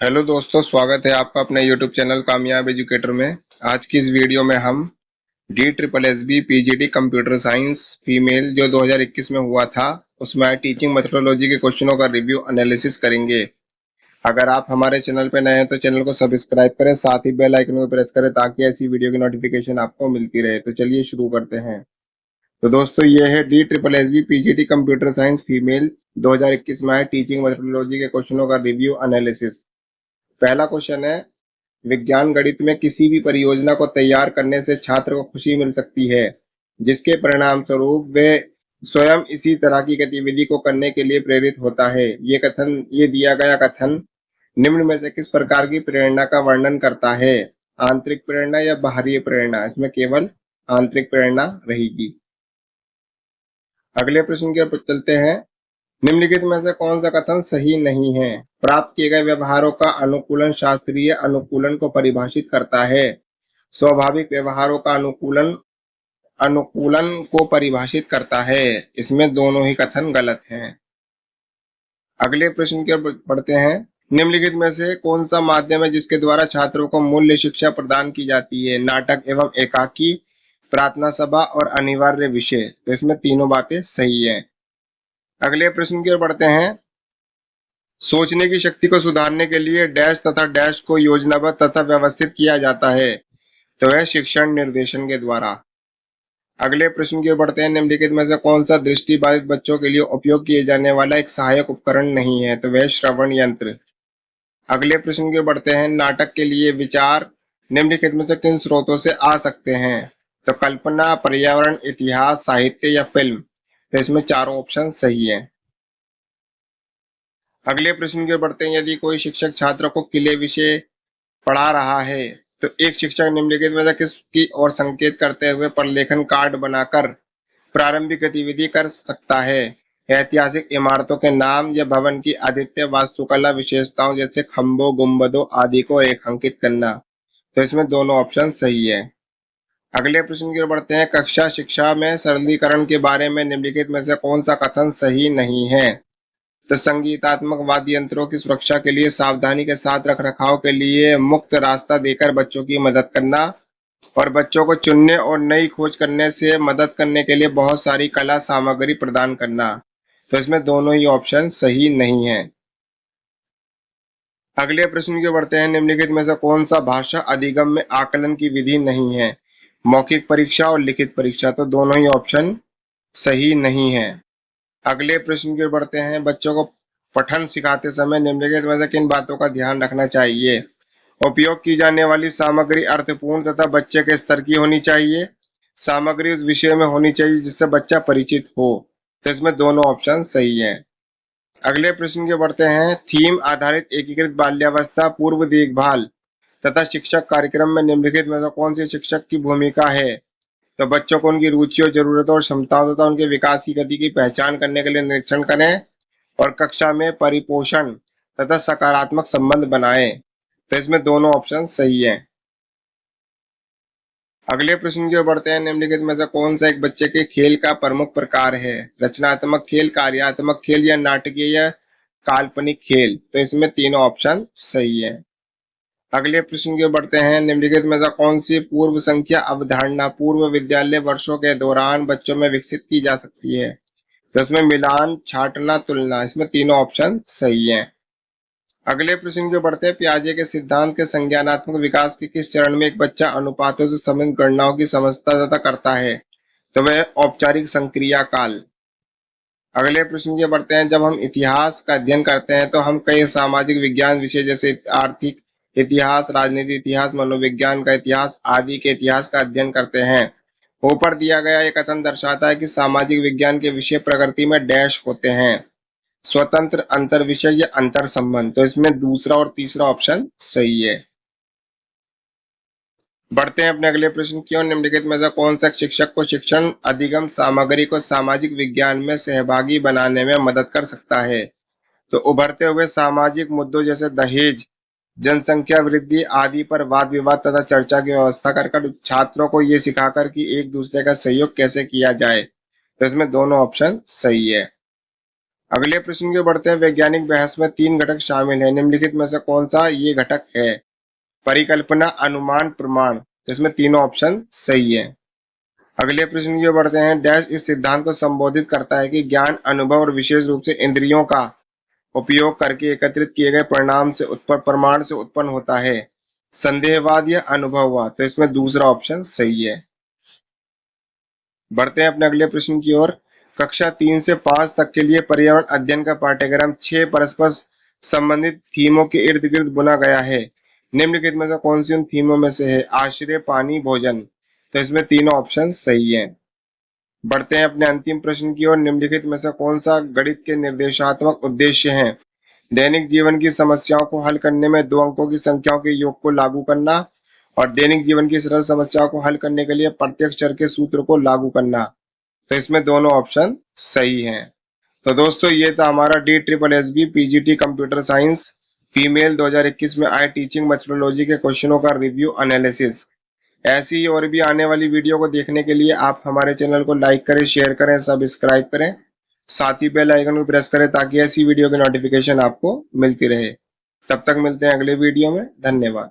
Hello दोस्तों, स्वागत है आपका अपने यूट्यूब चैनल कामयाब एजुकेटर में। आज की इस वीडियो में हम D triple S B PGT computer science female जो 2021 में हुआ था उसमें आए टीचिंग मेथोडोलॉजी के क्वेश्चनों का रिव्यू एनालिसिस करेंगे। अगर आप हमारे चैनल पर नए हैं तो चैनल को सब्सक्राइब करें, साथ ही बेल आइकन को प्रेस करें ताकि ऐसी वीडियो की नोटिफिकेशन आपको मिलती रहे। तो चलिए शुरू करते हैं। तो दोस्तों, ये है D triple S B PGT computer science female 2021 में आए टीचिंग मेथोडोलॉजी के क्वेश्चनों का रिव्यू एनालिसिस। पहला क्वेश्चन है, विज्ञान गणित में किसी भी परियोजना को तैयार करने से छात्र को खुशी मिल सकती है, जिसके परिणाम स्वरूप वे स्वयं इसी तरह की गतिविधि को करने के लिए प्रेरित होता है। ये दिया गया कथन निम्न में से किस प्रकार की प्रेरणा का वर्णन करता है? आंतरिक प्रेरणा या बाहरी प्रेरणा? इसमें केवल आंतरिक प्रेरणा रहेगी। अगले प्रश्न की ओर चलते हैं। निम्नलिखित में से कौन सा कथन सही नहीं है? प्राप्त किए गए व्यवहारों का अनुकूलन शास्त्रीय अनुकूलन को परिभाषित करता है। स्वाभाविक व्यवहारों का अनुकूलन अनुकूलन को परिभाषित करता है। इसमें दोनों ही कथन गलत हैं। अगले प्रश्न की ओर बढ़ते हैं। निम्नलिखित में से कौन सा माध्यम है जिसके द्वारा छात्रों को मूल्य शिक्षा प्रदान की जाती है? नाटक एवं एकाकी, प्रार्थना सभा और अनिवार्य विषय। तो इसमें तीनों बातें सही हैं। अगले प्रश्न की ओर बढ़ते हैं। सोचने की शक्ति को सुधारने के लिए डैश तथा डैश को योजनाबद्ध तथा व्यवस्थित किया जाता है, तो वह शिक्षण निर्देशन के द्वारा। अगले प्रश्न की ओर बढ़ते हैं। निम्नलिखित में से कौन सा दृष्टिबाधित बच्चों के लिए उपयोग किए जाने वाला एक सहायक उपकरण नहीं है? तो वह श्रवण यंत्र। अगले प्रश्न की ओर बढ़ते हैं। नाटक के लिए विचार निम्नलिखित में से किन स्रोतों से आ सकते हैं? तो कल्पना, पर्यावरण, इतिहास, साहित्य या फिल्म। तो इसमें चारों ऑप्शन सही है। अगले प्रश्न की ओर बढ़ते हैं। यदि कोई शिक्षक छात्र को किले विषय पढ़ा रहा है, तो एक शिक्षक निम्नलिखित में से किसकी ओर संकेत करते हुए प्रलेखन कार्ड बनाकर प्रारंभिक गतिविधि कर सकता है? ऐतिहासिक इमारतों के नाम या भवन की अद्वितीय वास्तुकला विशेषताओं जैसे खंभों, गुंबदों आदि को रेखांकित करना। तो इसमें दोनों ऑप्शन सही है। अगले प्रश्न की ओर बढ़ते हैं। कक्षा शिक्षा में सरलीकरण के बारे में निम्नलिखित में से कौन सा कथन सही नहीं है? तो संगीतात्मक वाद्य यंत्रों की सुरक्षा के लिए सावधानी के साथ रखरखाव के लिए मुक्त रास्ता देकर बच्चों की मदद करना और बच्चों को चुनने और नई खोज करने से मदद करने के लिए बहुत सारी कला सामग्री प्रदान करना। तो इसमें दोनों ही ऑप्शन सही नहीं है। अगले प्रश्न की ओर बढ़ते हैं। निम्नलिखित में से कौन सा भाषा अधिगम में आकलन की विधि नहीं है? मौखिक परीक्षा और लिखित परीक्षा। तो दोनों ही ऑप्शन सही नहीं है। अगले प्रश्न की ओर बढ़ते हैं। बच्चों को पठन सिखाते समय निम्नलिखित में से किन बातों का ध्यान रखना चाहिए? उपयोग की जाने वाली सामग्री अर्थपूर्ण तथा बच्चे के स्तर की होनी चाहिए। सामग्री उस विषय में होनी चाहिए जिससे बच्चा परिचित हो। तो इसमें दोनों ऑप्शन सही है। अगले प्रश्न की ओर बढ़ते हैं। थीम आधारित एकीकृत बाल्यावस्था पूर्व देखभाल तथा शिक्षक कार्यक्रम में निम्नलिखित में से कौन सी शिक्षक की भूमिका है? तो बच्चों को उनकी रुचियों, जरूरतों और क्षमताओं तथा उनके विकास की गति की पहचान करने के लिए निरीक्षण करें और कक्षा में परिपोषण तथा सकारात्मक संबंध बनाएं। तो इसमें दोनों ऑप्शन सही है। अगले प्रश्न की ओर बढ़ते हैं। निम्नलिखित में से कौन सा एक बच्चे के खेल का प्रमुख प्रकार है? रचनात्मक खेल, कार्यात्मक खेल या नाटकीय या काल्पनिक खेल। तो इसमें तीनों ऑप्शन सही है। अगले प्रश्न की ओर बढ़ते हैं। निम्नलिखित में से कौन सी पूर्व संख्या अवधारणा पूर्व विद्यालय वर्षों के दौरान बच्चों में विकसित की जा सकती है? तो इसमें मिलान, छांटना, तुलना। इसमें तीनों ऑप्शन सही हैं। अगले प्रश्न की ओर बढ़ते हैं। पियाजे के सिद्धांत के संज्ञानात्मक विकास के किस चरण में एक बच्चा अनुपातों से संबंधित गणनाओं की समझता तथा करता है? तो वह औपचारिक संक्रिया काल। अगले प्रश्न की ओर बढ़ते हैं। जब हम इतिहास का अध्ययन करते हैं तो हम कई सामाजिक विज्ञान विषय जैसे आर्थिक इतिहास, राजनीति इतिहास, मनोविज्ञान का इतिहास आदि के इतिहास का अध्ययन करते हैं। ऊपर दिया गया एक कथन दर्शाता है कि सामाजिक विज्ञान के विषय प्रकृति में डैश होते हैं, स्वतंत्र, अंतर विषय या अंतर संबंध। तो इसमें दूसरा और तीसरा ऑप्शन सही है। बढ़ते हैं अपने अगले प्रश्न की ओर। निम्नलिखित में से कौन सा शिक्षक को शिक्षण अधिगम सामग्री को सामाजिक विज्ञान में सहभागी बनाने में मदद कर सकता है? तो उभरते हुए सामाजिक मुद्दों जैसे दहेज, जनसंख्या वृद्धि आदि पर वाद विवाद तथा चर्चा की व्यवस्था कर छात्रों को ये सिखाकर कि एक दूसरे का सहयोग कैसे किया जाए। तो इसमें दोनों ऑप्शन सही है। अगले प्रश्न की ओर बढ़ते हैं। वैज्ञानिक बहस में 3 घटक शामिल हैं, निम्नलिखित में से कौन सा ये घटक है? परिकल्पना, अनुमान, प्रमाण। तो इसमें तीनों ऑप्शन सही है। अगले प्रश्न की ओर बढ़ते हैं। डैश इस सिद्धांत को संबोधित करता है कि ज्ञान, अनुभव और विशेष रूप से इंद्रियों का उपयोग करके एकत्रित किए गए परिणाम से उत्पन्न प्रमाण से उत्पन्न होता है। संदेहवाद या अनुभववाद। तो इसमें दूसरा ऑप्शन सही है। बढ़ते हैं अपने अगले प्रश्न की ओर। कक्षा 3 से 5 तक के लिए पर्यावरण अध्ययन का पाठ्यक्रम 6 परस्पर संबंधित थीमों के इर्द गिर्द बुना गया है। निम्नलिखित में से कौन सी उन थीमों में से है? आश्रय, पानी, भोजन। तो इसमें तीनों ऑप्शन सही है। बढ़ते हैं अपने अंतिम प्रश्न की ओर। निम्नलिखित में से कौन सा गणित के निर्देशात्मक उद्देश्य है? दैनिक जीवन की समस्याओं को हल करने में 2 अंकों की संख्याओं के योग को लागू करना और दैनिक जीवन की सरल समस्याओं को हल करने के लिए प्रत्यक्ष चर के सूत्र को लागू करना। तो इसमें दोनों ऑप्शन सही हैं। तो दोस्तों ये था हमारा DSSB PGT computer science female 2021 में आए टीचिंग मेथोडोलॉजी के क्वेश्चनों का रिव्यू एनालिसिस। ऐसी ही और भी आने वाली वीडियो को देखने के लिए आप हमारे चैनल को लाइक करें, शेयर करें, सब्सक्राइब करें, साथ ही बेल आइकन को प्रेस करें ताकि ऐसी वीडियो की नोटिफिकेशन आपको मिलती रहे। तब तक मिलते हैं अगले वीडियो में। धन्यवाद।